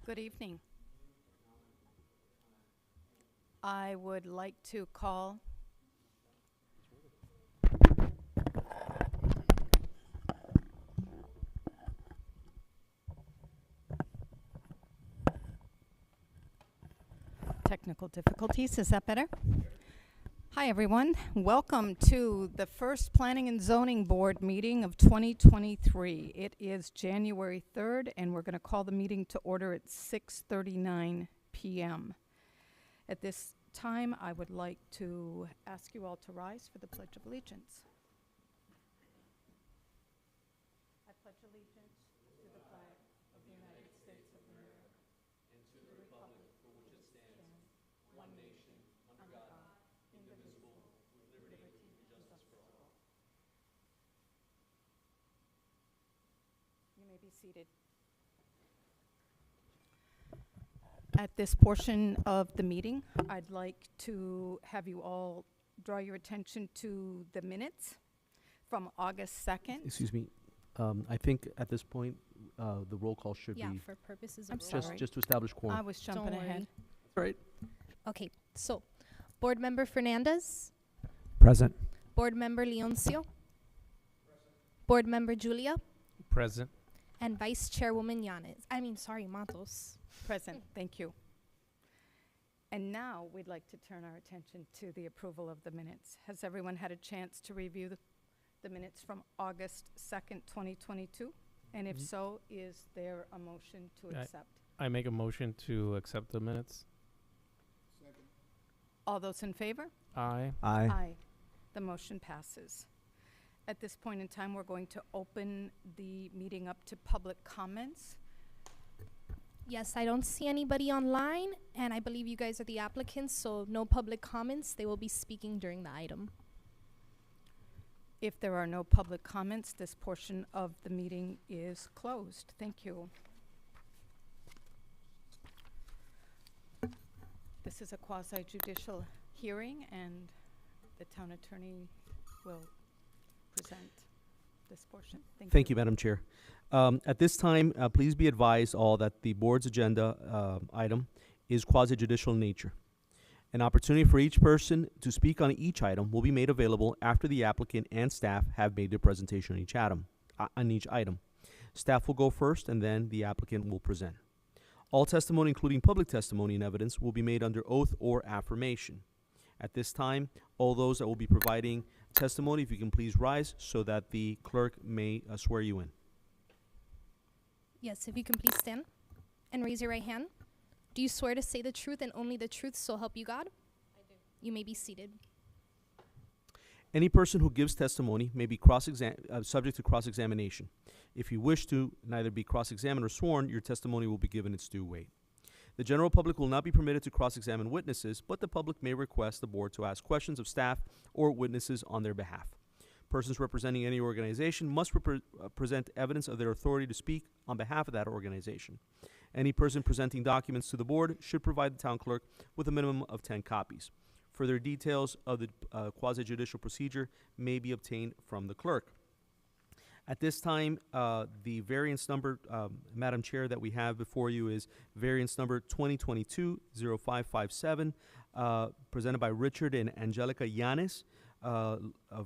Good evening. I would like to call technical difficulties. Is that better? Hi, everyone. Welcome to the first Planning and Zoning Board meeting of 2023. It is January 3rd, and we're going to call the meeting to order at 6:39 p.m. At this time, I would like to ask you all to rise for the Pledge of Allegiance. I pledge allegiance to the flag of the United States of America and to the republic for which it stands, one nation, under God, indivisible, with liberty and justice for all. You may be seated. At this portion of the meeting, I'd like to have you all draw your attention to the minutes from August 2nd. Excuse me. I think at this point, the roll call should Yeah, be for purposes I'm of sorry. roll. just to establish I quorum. was jumping Don't ahead. worry. Right. Okay, so Board Member Fernandez, Present. Board Member Leoncio, Board Member Julia, Present. and Vice Chairwoman Matos. Present, thank you. And now we'd like to turn our attention to the approval of the minutes. Has everyone had a chance to review the minutes from August 2nd, 2022? And if Mhm. so, is there a motion to Aye. accept? I make a motion to accept the minutes. All those in favor? Aye. Aye. The motion passes. At this point in time, we're going to open the meeting up to public comments. Yes, I don't see anybody online, and I believe you guys are the applicants, so no public comments. They will be speaking during the item. If there are no public comments, this portion of the meeting is closed. Thank you. This is a quasi-judicial hearing, and the town attorney will present this portion. Thank you, Madam Chair. At this time, please be advised all that the board's agenda item is quasi-judicial in nature. An opportunity for each person to speak on each item will be made available after the applicant and staff have made their presentation on each item. Staff will go first, and then the applicant will present. All testimony, including public testimony and evidence, will be made under oath or affirmation. At this time, all those that will be providing testimony, if you can please rise so that the clerk may swear you in. Yes, if you can please stand and raise your right hand. Do you swear to say the truth and only the truth, so help you God? I do. You may be seated. Any person who gives testimony may be subject to cross-examination. If you wish to neither be cross-examined or sworn, your testimony will be given its due weight. The general public will not be permitted to cross-examine witnesses, but the public may request the board to ask questions of staff or witnesses on their behalf. Persons representing any organization must present evidence of their authority to speak on behalf of that organization. Any person presenting documents to the board should provide the town clerk with a minimum of 10 copies. Further details of the quasi-judicial procedure may be obtained from the clerk. At this time, the variance number, Madam Chair, that we have before you is variance number 2022-0557, presented by Richard and Angelica Yanes of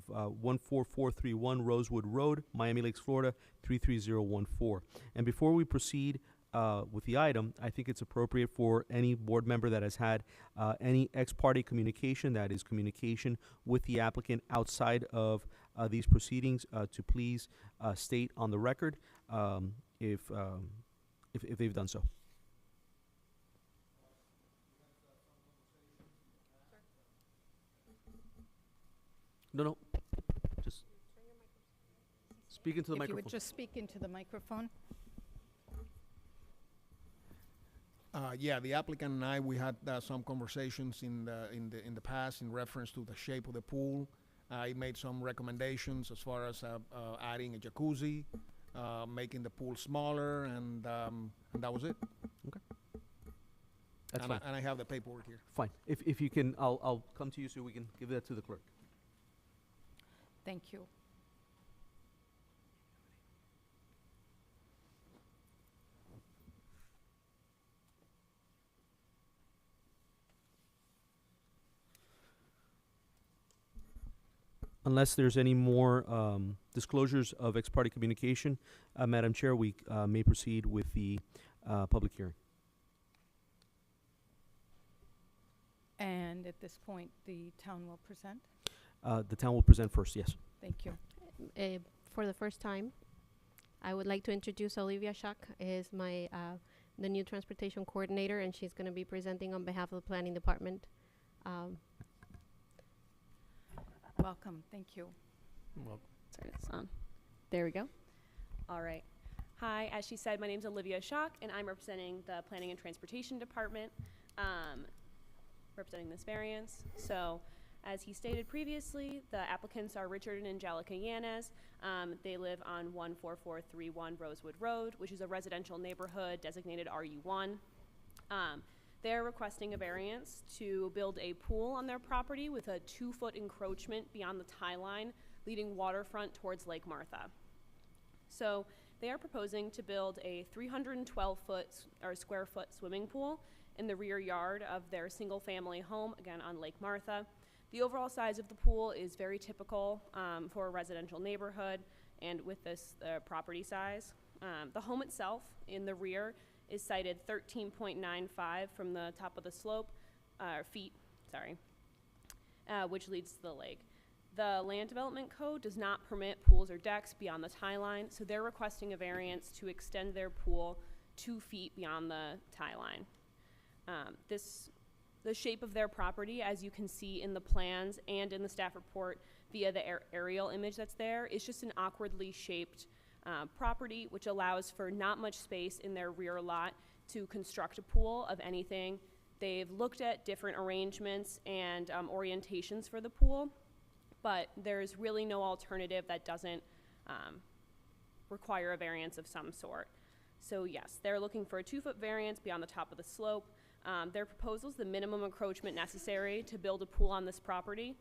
14431 Rosewood Road, Miami Lakes, Florida, 33014. And before we proceed with the item, I think it's appropriate for any board member that has had any ex parte communication, that is communication with the applicant outside of these proceedings, to please state on the record if they've done so. No, just speak into the If you microphone. would just speak into the microphone. Yeah, the applicant and I, we had some conversations in the past in reference to the shape of the pool. I made some recommendations as far as adding a jacuzzi, making the pool smaller, and that was it. That's fine. And I have the paperwork here. Fine. If you can, I'll come to you so we can give that to the clerk. Thank you. Unless there's any more disclosures of ex parte communication, Madam Chair, we may proceed with the public hearing. And at this point, the town will present. The town will present first, yes. Thank you. For the first time, I would like to introduce Olivia Schack, is my the new transportation coordinator, and she's going to be presenting on behalf of the planning department. Welcome. Thank you. Well, Turn this on. There we go. All right. Hi, as she said, my name is Olivia Schock, and I'm representing the Planning and Transportation Department, representing this variance. So, as he stated previously, the applicants are Richard and Angelica Yanez. They live on 14431 Rosewood Road, which is a residential neighborhood designated RU1. They're requesting a variance to build a pool on their property with a 2-foot encroachment beyond the tie line, leading waterfront towards Lake Martha. So they are proposing to build a 312 square foot swimming pool in the rear yard of their single family home, again on Lake Martha. The overall size of the pool is very typical for a residential neighborhood and with this property size. The home itself in the rear is cited 13.95 from the top of the slope, which leads to the lake. The Land Development Code does not permit pools or decks beyond the tie line, so they're requesting a variance to extend their pool 2 feet beyond the tie line. The shape of their property, as you can see in the plans and in the staff report via the aerial image that's there, is just an awkwardly shaped property, which allows for not much space in their rear lot to construct a pool of anything. They've looked at different arrangements and orientations for the pool, but there's really no alternative that doesn't require a variance of some sort. So yes, they're looking for a 2-foot variance beyond the top of the slope. Their proposal is the minimum encroachment necessary to build a pool on this property.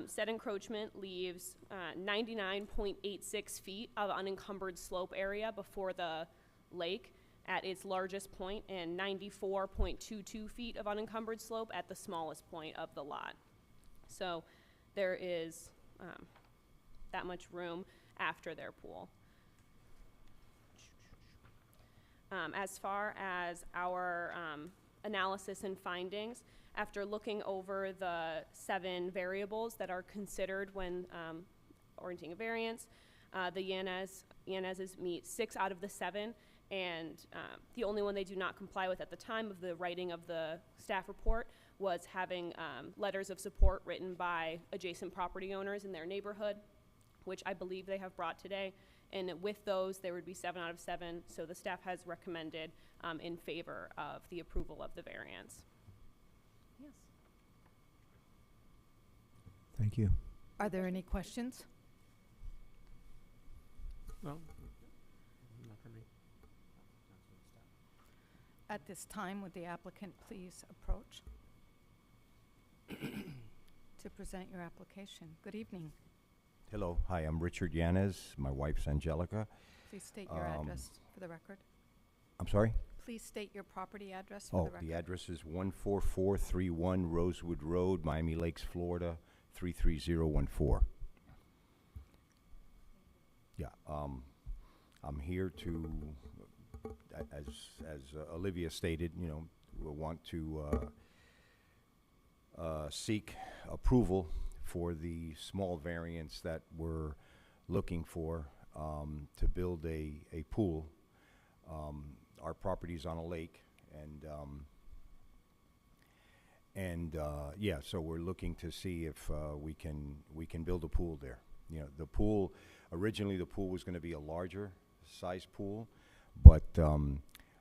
Said encroachment leaves 99.86 feet of unencumbered slope area before the lake at its largest point and 94.22 feet of unencumbered slope at the smallest point of the lot. So there is that much room after their pool. As far as our analysis and findings, after looking over the 7 variables that are considered when orienting a variance, the Yanez's meet 6 out of the 7, and the only one they do not comply with at the time of the writing of the staff report was having letters of support written by adjacent property owners in their neighborhood, which I believe they have brought today. And with those, there would be 7 out of 7. So the staff has recommended in favor of the approval of the variance. Yes. Thank you. Are there any questions? no, not for me. At this time, would the applicant please approach to present your application? Good evening. Hello. Hi, I'm Richard Yanez. My wife's Angelica. Please state your address for the record. I'm sorry? Please state your property address for the record. The address is 14431 Rosewood Road, Miami Lakes, Florida, 33014. Yeah, I'm here to, as Olivia stated, you know, we'll want to seek approval for the small variance that we're looking for to build a pool. Our property's on a lake, and yeah, so we're looking to see if we can build a pool there. You know, the pool originally was going to be a larger size pool, but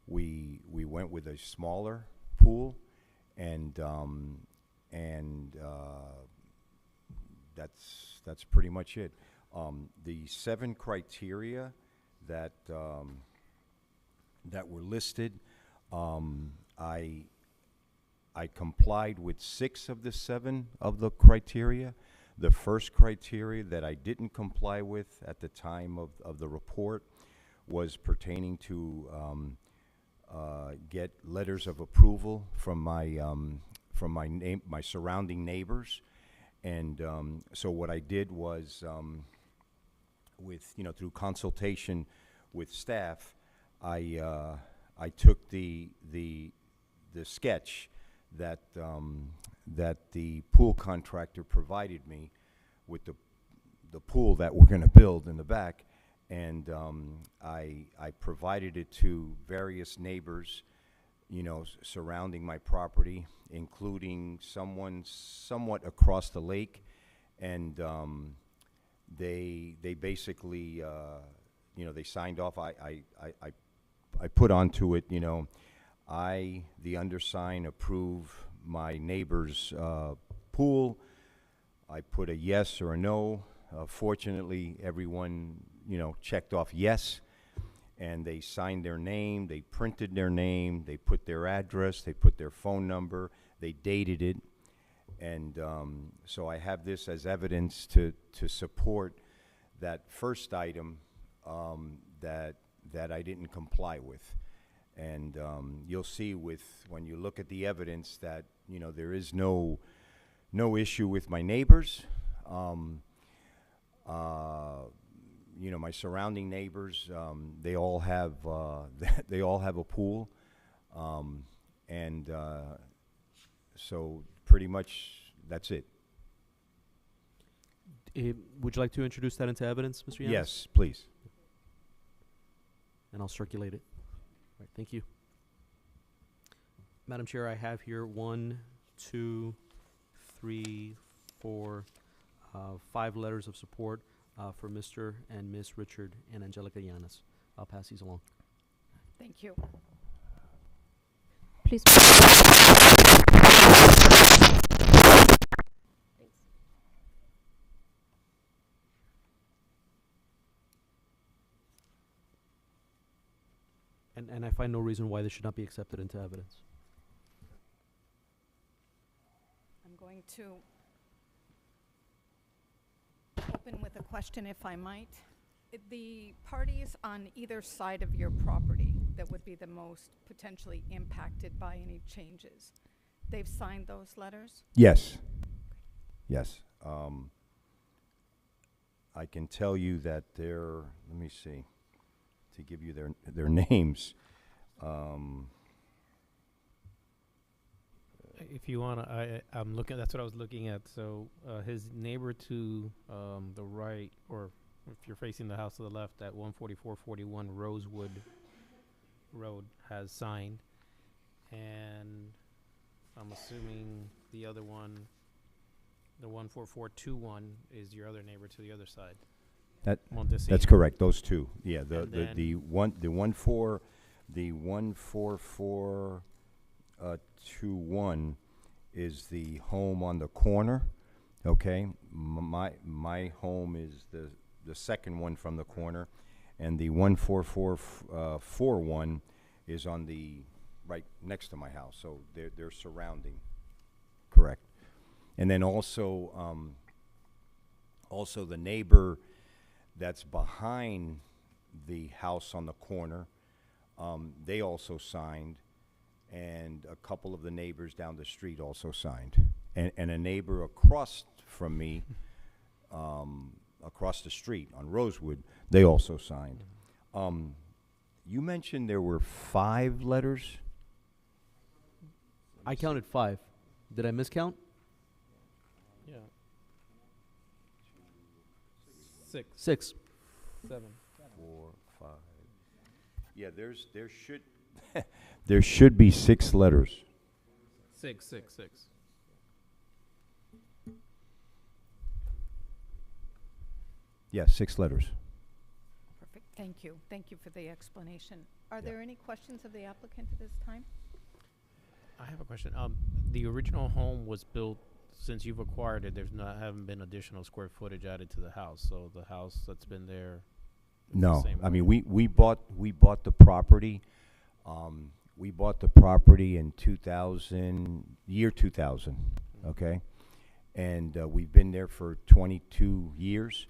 we went with a smaller pool, and that's pretty much it. The 7 criteria that were listed, I complied with 6 of the 7 of the criteria. The first criteria that I didn't comply with at the time of the report was pertaining to get letters of approval from my surrounding neighbors, And so what I did was, with, through consultation with staff, I took the sketch that that the pool contractor provided me with the pool that we're going to build in the back, and I provided it to various neighbors, surrounding my property, including someone somewhat across the lake, and they basically, they signed off. I put onto it, I, the undersigned, approve my neighbor's pool. I put a yes or a no. Fortunately, everyone, checked off yes, and they signed their name, they printed their name, they put their address, they put their phone number, they dated it, and so I have this as evidence to support that first item that I didn't comply with. And you'll see when you look at the evidence that, there is no issue with my neighbors. My surrounding neighbors, they all have they all have a pool, and so pretty much that's it. Would you like to introduce that into evidence, Mr. Yanis? Yes, please. And I'll circulate it. All right, thank you. Madam Chair, I have here 1, 2, 3, 4, 5 letters of support for Mr. and Ms. Richard and Angelica Yanis. I'll pass these along. Thank you. Please. And I find no reason why this should not be accepted into evidence. I'm going to open with a question, if I might. The parties on either side of your property that would be the most potentially impacted by any changes, they've signed those letters? Yes. Yes. I can tell you that they're, let me see, to give you their names. If you want to, I'm looking, that's what I was looking at. So his neighbor to the right, or if you're facing the house to the left, at 14441 Rosewood Road has signed. And I'm assuming the other one, the 14421, is your other neighbor to the other side. Montesino. That's correct. Those two. Yeah. And then The 14421 is the home on the corner. Okay. My home is the second one from the corner, and the 14441 is on the right next to my house. So they're surrounding. Correct. And then also the neighbor that's behind the house on the corner, they also signed, and a couple of the neighbors down the street also signed, and a neighbor across from me, across the street on Rosewood, they also signed. You mentioned there were 5 letters? I counted 5. Did I miscount? Yeah. 6, 6. 7. 4, 5. Yeah, there should there should be 6 letters. 6. Yeah, 6 letters. Perfect. Thank you. Thank you for the explanation. Are Yeah. there any questions of the applicant at this time? I have a question. The original home was built, since you've acquired it, haven't been additional square footage added to the house. So the house that's been there is the No, same I mean, way. we bought the property. We bought the property in 2000, year 2000, okay? And we've been there for 22 years,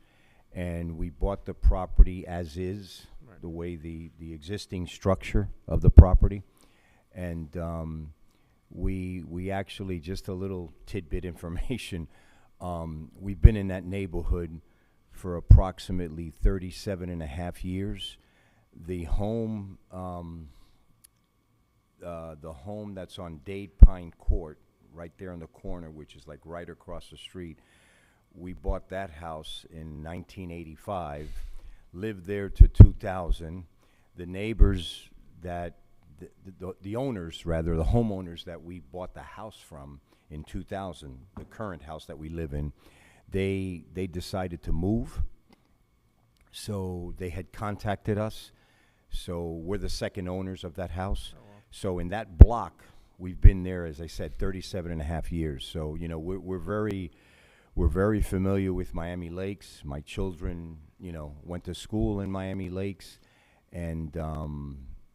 and we bought the property as is, Right. the way the existing structure of the property. And we actually, just a little tidbit information, We've been in that neighborhood for approximately 37 and a half years. The home that's on Dade Pine Court, right there in the corner, which is like right across the street, we bought that house in 1985, lived there to 2000. The neighbors that, the owners, rather, the homeowners that we bought the house from in 2000, the current house that we live in, they decided to move. So they had contacted us. So we're the second owners of that house. Oh, wow. So in that block, we've been there, as I said, 37 and a half years. So, you know, we're very familiar with Miami Lakes. My children, you know, went to school in Miami Lakes. And,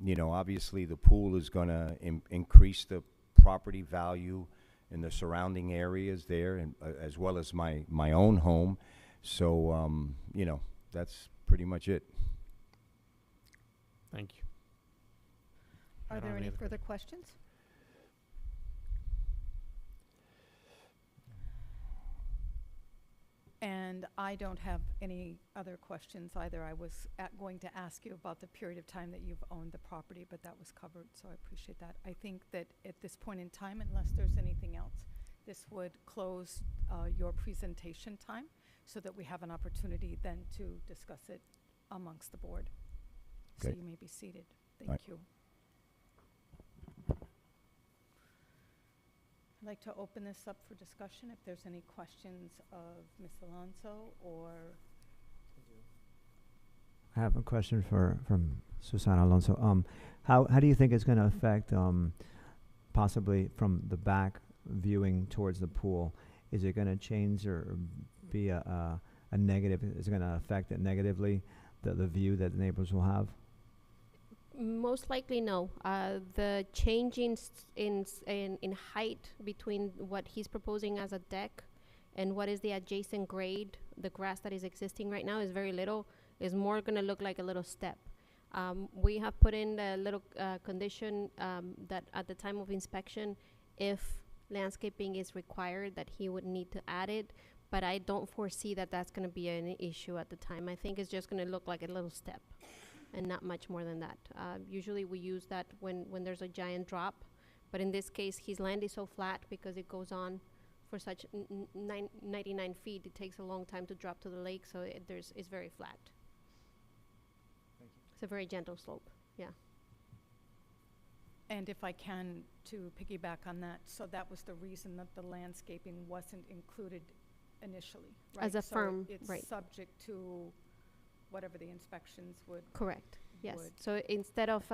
you know, obviously the pool is going to increase the property value in the surrounding areas there, and as well as my own home. So, you know, that's pretty much it. Thank you. I Are don't there have any other further questions? And I don't have any other questions either. I was going to ask you about the period of time that you've owned the property, but that was covered, so I appreciate that. I think that at this point in time, unless there's anything else, this would close your presentation time so that we have an opportunity then to discuss it amongst the board. So Okay. you may be seated. Right. Thank you. I'd like to open this up for discussion if there's any questions of Ms. Alonso or I have a question from Susana Alonso. How do you think it's going to affect possibly from the back viewing towards the pool? Is it going to change or be a negative? Is it going to affect it negatively, the view that the neighbors will have? Most likely, no. The changing in height between what he's proposing as a deck and what is the adjacent grade, the grass that is existing right now is very little. Is more going to look like a little step. We have put in the little condition that at the time of inspection, if landscaping is required, that he would need to add it. But I don't foresee that that's going to be an issue at the time. I think it's just going to look like a little step and not much more than that. Usually we use that when there's a giant drop. But in this case, his land is so flat because it goes on for such 99 feet. It takes a long time to drop to the lake, so it's very flat. It's a very gentle slope, yeah. And if I can, to piggyback on that, so that was the reason that the landscaping wasn't included initially, right? As a firm, So it's right. subject to whatever the inspections would. Correct, yes. Would. So instead of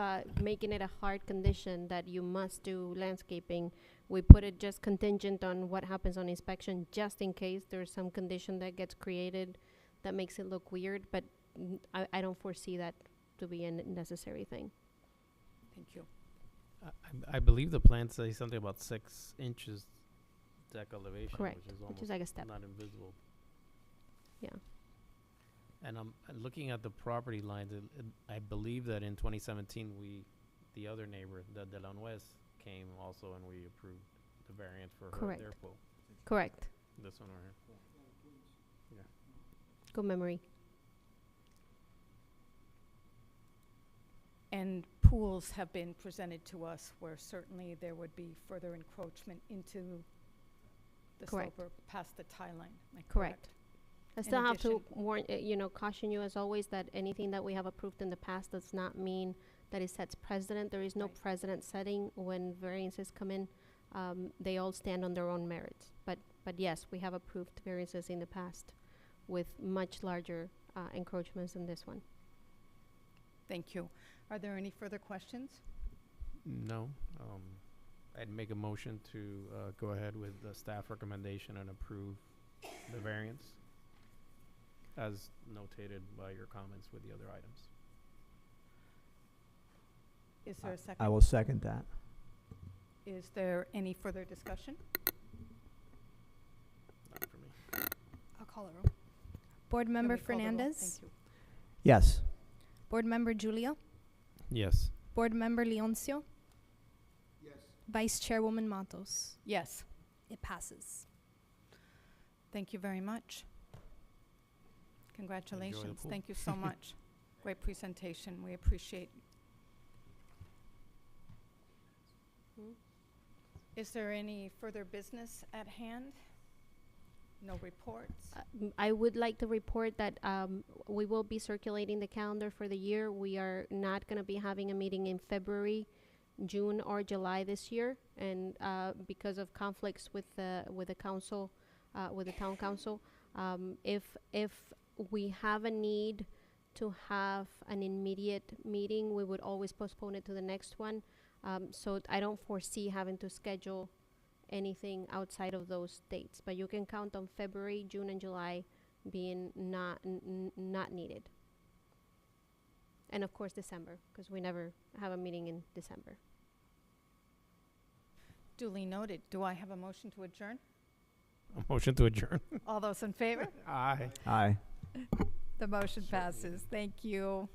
making it a hard condition that you must do landscaping, we put it just contingent on what happens on inspection, just in case there's some condition that gets created that makes it look weird, but I don't foresee that to be a necessary thing. Thank you. I believe the plan says something about 6 inches deck elevation, Correct, which is which almost is like a step. not invisible. Yeah. And I'm looking at the property lines. I believe that in 2017, the other neighbor, the Delon West, came also and we approved the variance for Correct. their pool. Correct. This one right here. Good memory. And pools have been presented to us where certainly there would be further encroachment into the slope Correct. or past the tie line. Am I Correct. I In still have to addition- warn, caution you as always that anything that we have approved in the past does not mean that it sets precedent. There is no Right. precedent setting when variances come in. They all stand on their own merits. But yes, we have approved variances in the past with much larger encroachments than this one. Thank you. Are there any further questions? No. I'd make a motion to go ahead with the staff recommendation and approve the variance as notated by your comments with the other items. Is there a second? I will second that. Is there any further discussion? Not for me. I'll call a roll. Board Can Member we call the roll? Fernandez. Thank you. Yes. Board Member Julia. Yes. Board Member Leoncio. Yes. Vice Chairwoman Matos. Yes. It passes. Thank you very much. Congratulations. pool. Thank you so much. Great presentation. We appreciate. Hmm? Is there any further business at hand? No reports? I would like to report that we will be circulating the calendar for the year. We are not going to be having a meeting in February, June, or July this year, and because of conflicts with the council, with the town council. If we have a need to have an immediate meeting, we would always postpone it to the next one. So I don't foresee having to schedule anything outside of those dates, but you can count on February, June, and July being not needed. And of course December, because we never have a meeting in December. Duly noted. Do I have a motion to adjourn? A motion to adjourn. All those in favor? Aye. Aye. The motion passes. Thank you.